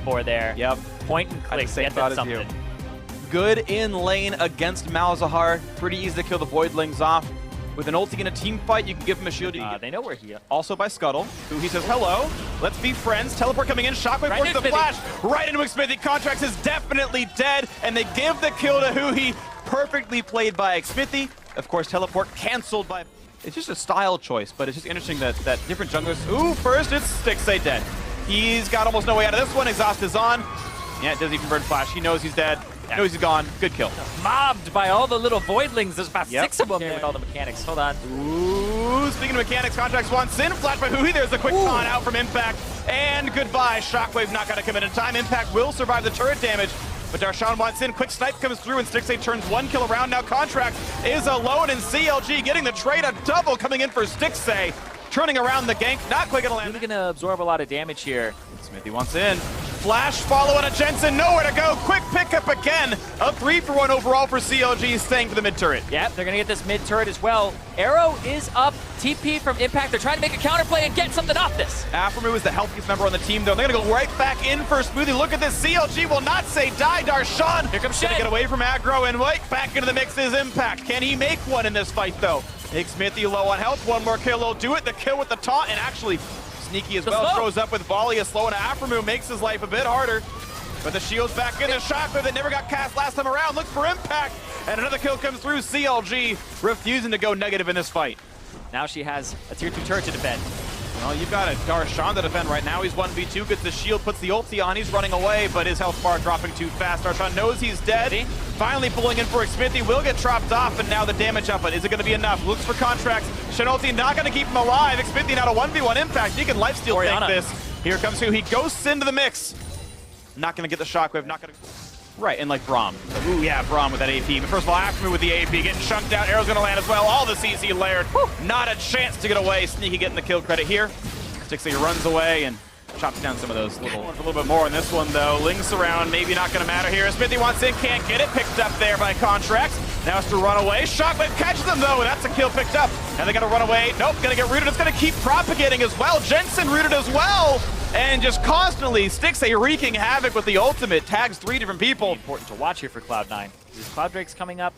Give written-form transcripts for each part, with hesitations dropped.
for there. Yep. Point and click, get them something. Good in lane against Malzahar. Pretty easy to kill the Voidlings off. With an ulti in a team fight, you can give him a shield. They know where he is. Also by Scuttle, who he says, hello, let's be friends. Teleport coming in, Shockwave Right forces the flash, right into Xmithie. Contractz is definitely dead, and they give the kill to HuHi. Perfectly played by Xmithie. Of course, teleport canceled by... It's just a style choice, but it's just interesting that different junglers... Ooh, first it's Stixxay dead. He's got almost no way out of this one. Exhaust is on. Yeah, it doesn't even burn flash. He knows he's dead. Knows he's gone. Good kill. Mobbed by all the little Voidlings. There's about 6 of them there with all the mechanics. Hold on. Ooh, speaking of mechanics, Contractz wants in. Flash by HuHi. There's a quick con out from Impact. And goodbye. Shockwave not going to come in time. Impact will survive the turret damage. But Darshan wants in. Quick snipe comes through, and Stixxay turns 1 kill around. Now Contractz is alone, and CLG getting the trade. A double coming in for Stixxay. Turning around the gank. Not quite going to land. Really going to absorb a lot of damage here. Xmithie wants in. Flash following a Jensen, nowhere to go. Quick pickup again. A 3-for-1 overall for CLG, staying for the mid turret. Yep, they're going to get this mid turret as well. Arrow is up. TP from Impact. They're trying to make a counterplay and get something off this. Aphromoo is the healthiest member on the team, though. They're going to go right back in for Smoothie. Look at this. CLG will not say die. Darshan here comes going to get away from aggro, and right back into the mix is Impact. Can he make one in this fight, though? Xmithie low on health. One more kill will do it. The kill with the taunt, and actually sneaky as well. Throws up with volley. A slow and Aphromoo makes his life a bit harder. But the shield's back in. The Shockwave that never got cast last time around. Looks for Impact. And another kill comes through. CLG refusing to go negative in this fight. Now she has a tier 2 turret to defend. Well, you've got a Darshan to defend right now. He's 1v2, gets the shield, puts the ulti on. He's running away, but his health bar dropping too fast. Darshan knows he's dead. Finally pulling in for Xmithie. Will get chopped off, and now the damage up. But is it going to be enough? Looks for Contractz. Shenulti not going to keep him alive. Xmithie not a 1v1 Impact. He can lifesteal tank this. Here comes HuHi. Ghosts into the mix. Not going to get the Shockwave. Not going to... Right, and like Braum. Ooh, yeah, Braum with that AP. But first of all, Aphromoo with the AP, getting chunked out. Arrow's going to land as well. All the CC layered. Not a chance to get away. Sneaky getting the kill credit here. Stixxay runs away and chops down some of those a little bit more in this one, though. Links around, maybe not going to matter here. Xmithie wants in, can't get it. Picked up there by Contractz. Now has to run away. Shockwave catches them, though, and that's a kill picked up. And they got to run away. Nope, going to get rooted. It's going to keep propagating as well. Jensen rooted as well. And just constantly, Stixxay wreaking havoc with the ultimate. Tags 3 different people. Important to watch here for Cloud9. There's Cloud Drake's coming up,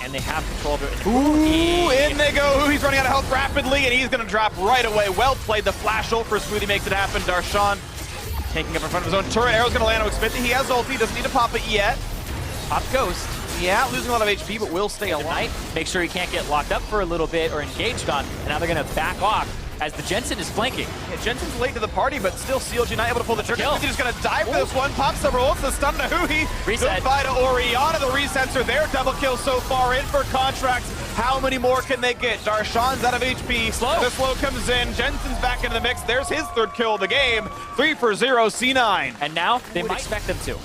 and they have control of it. Ooh, in they go. He's running out of health rapidly, and he's going to drop right away. Well played. The flash ult for Smoothie makes it happen. Darshan taking up in front of his own turret. Arrow's going to land on Xmithie. He has ulti. Doesn't need to pop it yet. Pop Ghost. Yeah, losing a lot of HP, but will stay alive. Make sure he can't get locked up for a little bit or engaged on, and now they're going to back off as the Jensen is flanking. Yeah, Jensen's late to the party, but still CLG not able to pull the trigger. He's just going to die for this one. Pops several ults, the stun to HuHi. Reset. Goodbye to Orianna. The resets are there. Double kill so far in for Contractz. How many more can they get? Darshan's out of HP. The slow comes in. Jensen's back into the mix. There's his 3rd kill of the game. 3 for 0, C9. And now they might expect them to.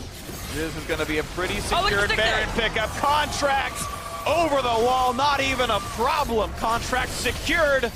This is going to be a pretty secure Baron pickup. Contractz over the wall. Not even a problem. Contractz secured.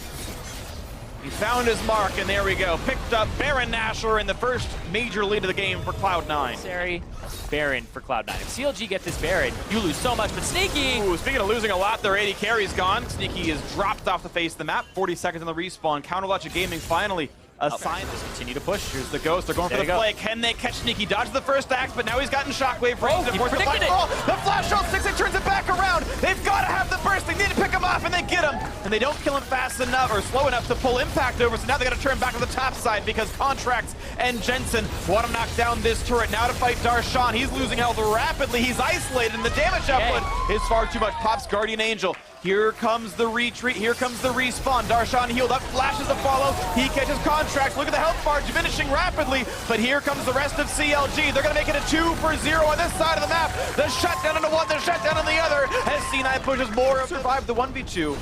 He found his mark, and there we go. Picked up Baron Nashor in the first major lead of the game for Cloud9. Necessary Baron for Cloud9. If CLG get this Baron, you lose so much, but Sneaky! Ooh, speaking of losing a lot, their AD carry's gone. Sneaky is dropped off the face of the map. 40 seconds on the respawn. Counterlogic Gaming finally assigned. Just continue to push. Here's the Ghost. They're going for the play. Can they catch Sneaky? Dodges the first axe, but now he's gotten Shockwave range. He predicted it. The flash ult, Stixxay turns it back around. They've got to have the burst. They need to pick him off, and they get him. And they don't kill him fast enough or slow enough to pull Impact over, so now they got to turn back to the top side because Contractz and Jensen want to knock down this turret. Now to fight Darshan. He's losing health rapidly. He's isolated, and the damage output is far too much. Pops Guardian Angel. Here comes the retreat. Here comes the respawn. Darshan healed up, flashes a follow. He catches Contractz. Look at the health bar diminishing rapidly. But here comes the rest of CLG. They're going to make it a 2 for 0 on this side of the map. The shutdown into one, the shutdown on the other. As C9 pushes more. Survived the 1v2.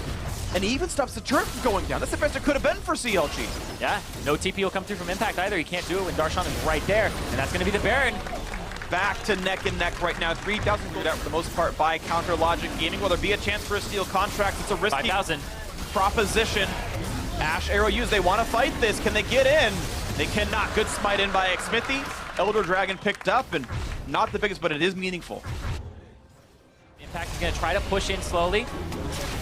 And he even stops the turret from going down. That's the best it could have been for CLG. Yeah, no TP will come through from Impact either. He can't do it when Darshan is right there. And that's going to be the Baron. Back to neck and neck right now. 3,000 gold out for the most part by Counterlogic Gaming. Will there be a chance for a steal Contractz? It's a risky 5,000 proposition. Ash Arrow used. They want to fight this. Can they get in? They cannot. Good smite in by Xmithie. Elder Dragon picked up, and not the biggest, but it is meaningful. Impact is going to try to push in slowly.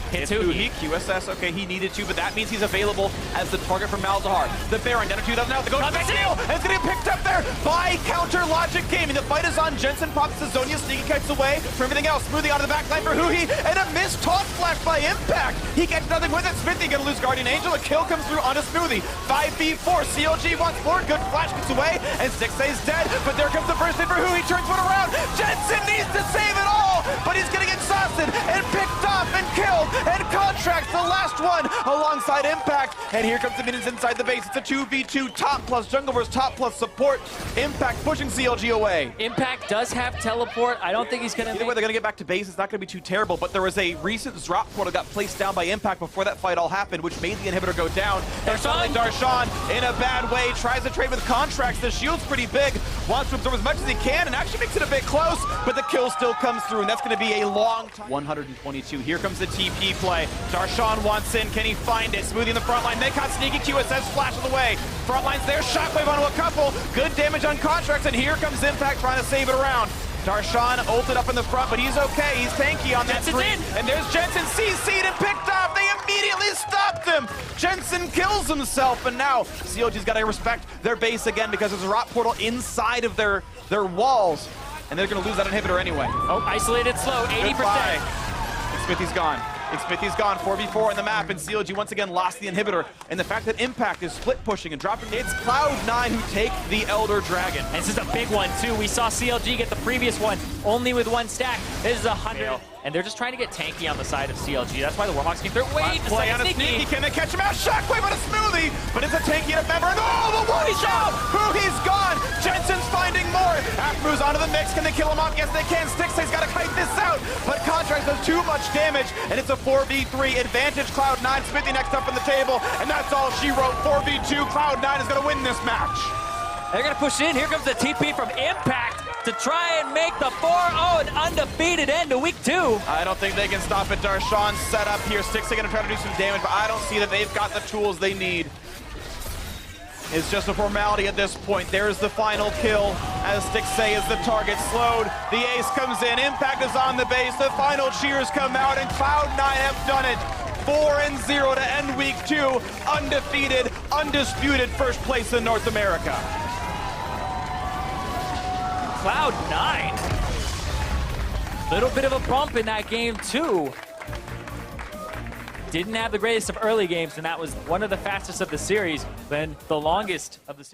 Hits HuHi, HuHi. QSS, okay, he needed to, but that means he's available as the target for Malzahar. The Baron down to 2,000 now, the go to the steal, and it's gonna get picked up there by Counter Logic Gaming. The fight is on. Jensen pops the Zonia, sneaky kites away from everything else. Smoothie onto the backline for HuHi, and a missed taunt flash by Impact. He gets nothing with it. Xmithie gonna lose Guardian Angel. A kill comes through onto Smoothie. 5v4, CLG wants more. Good flash gets away, and Stixxay's dead, but there comes the first hit for HuHi, turns one around. Jensen needs to save it all, but he's gonna get exhausted and picked off and killed, and Contractz the last one alongside Impact, and here comes the minions inside the base. It's a 2v2 top plus jungle versus top plus support. Impact pushing CLG away. Impact does have teleport. I don't think he's going to Either way, they're going to get back to base. It's not going to be too terrible, but there was a recent drop portal got placed down by Impact before that fight all happened, which made the inhibitor go down. And suddenly Darshan, in a bad way, tries to trade with Contractz. The shield's pretty big, wants to absorb as much as he can, and actually makes it a bit close, but the kill still comes through, and that's going to be a long time. 122. Here comes the TP play. Darshan wants in. Can he find it? Smoothie in the front line. They caught sneaky. QSS flashes away. Front line's there. Shockwave onto a couple. Good damage on Contractz, and here comes Impact trying to save it around. Darshan ulted up in the front, but he's okay. He's tanky on that screen. And there's Jensen CC'd and picked off. They immediately stopped him. Jensen kills himself, and now CLG's got to respect their base again because there's a rock portal inside of their walls, and they're going to lose that inhibitor anyway. Oh, isolated slow, 80%. Xmithie's gone. Xmithie's gone, 4v4 on the map, and CLG once again lost the inhibitor. And the fact that Impact is split pushing and dropping, it's Cloud9 who take the Elder Dragon. And this is a big one too. We saw CLG get the previous one only with one stack. This is 100. And they're just trying to get tanky on the side of CLG. That's why the Warhawks came through. Wait, the play on a sneaky. Can they catch him out? Shockwave on a Smoothie, but it's a tanky and a member. And oh, the one shot! HuHi's gone. Jensen's finding more. Aphromoo's onto the mix. Can they kill him off? Yes, they can. Stixxay's got to kite this out, but Contractz does too much damage, and it's a 4v3 advantage. Cloud9, Xmithie next up on the table, and that's all she wrote. 4v2. Cloud9 is going to win this match. They're going to push in. Here comes the TP from Impact to try and make the 4-0 an undefeated end to week 2. I don't think they can stop it. Darshan's set up here. Stixxay going to try to do some damage, but I don't see that they've got the tools they need. It's just a formality at this point. There's the final kill as Stixxay is the target slowed. The ace comes in. Impact is on the base. The final cheers come out, and Cloud9 have done it. 4-0 to end week 2. Undefeated, undisputed first place in North America. Cloud9. Little bit of a bump in that game too. Didn't have the greatest of early games, and that was one of the fastest of the series, then the longest of the series.